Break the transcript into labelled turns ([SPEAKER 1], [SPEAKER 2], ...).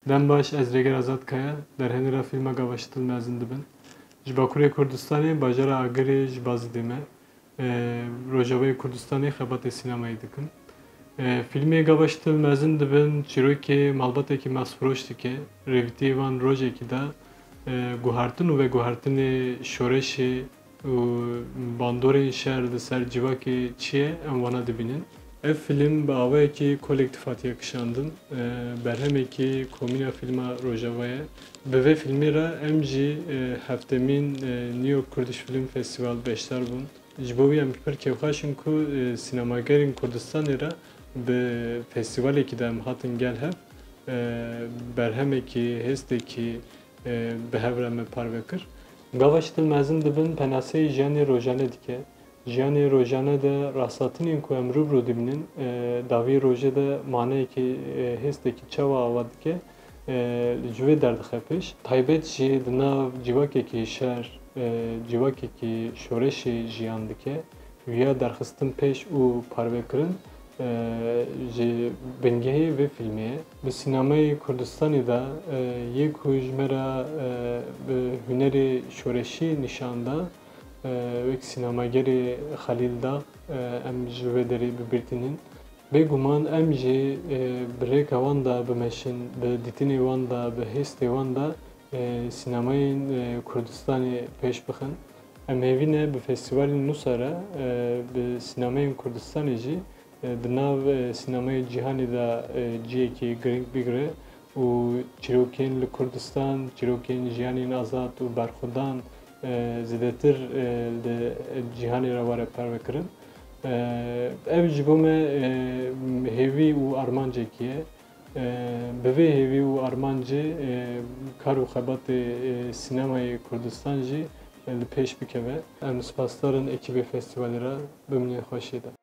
[SPEAKER 1] Den baş ez Reger Azatkaya derhenira filma gavaştıl mezin dibin. Ji Bakurê Kurdistanê bajara Agirê ji bazî dê me Rojavayê Kurdistanê xebatê sînemayê dikin. Filmê gavaştıl mezin dibin çîrokê malbatekî masfiroş dike. Rêvîtiyê wan rojekî de guhartin û veguhartinê şoreşê û bandorên şer li ser civakê çi ye em wana dibînin. Ev film bi awayekî kolektif hatiye kişandin. Berhemekî komîna filma Rojavayê. Bi vê filmê re em jî heftemîn New York Kurdish Film Festival beşdar bûn. Ji bo wî em pir kêfxweş in ku sînemagerên Kurdistanê re bi festivalekî de em hatin gel hev berhemekî, hêstekî bi hev re me parve kir. Gavaştıl mezin dibin penaseyê jiyanê rojane dike. Jiyanê rojane de rasthatinên ku em rûbirû dibînin dawî rojê de maneyekî hêstekî çawa ava dike ji wê derdixe pêş. Taybet jî di nav civakekî şer, civakekî şoreşê jiyan dike. Viya derxistin pêş û parvekirin ji bingehê vê filmê ye. Bi sînemayê Kurdistanê de yê ku ji me re bi hunerê şoreşî nîşan da wek sînemagerê Xelîl Dağ em ji vê derê bibîrtînin. Bêguman em jî bi rêka wan de bimeşin, bi dîtinê wan de, bi hêstê wan de sînemayên Kurdistanê pêş bixin. Em hêvîne bi festîvalên Nûsa re bi sînemayên Kurdistanê jî di nav sînemayê cîhanê de ciyekî giring bigire û çîrokên li Kurdistan, çîrokên jiyanên azad û berxwedan zêdetir li cîhanê re were parvekirin. Ev ji bo me hêvî û armancekî ye. Bi vê hêvî û armancê kar û xebatê sînemayê Kurdistan jî li pêş bikeve. Em spasdarin ekîbê festîvalê re, bimînin xweşî de.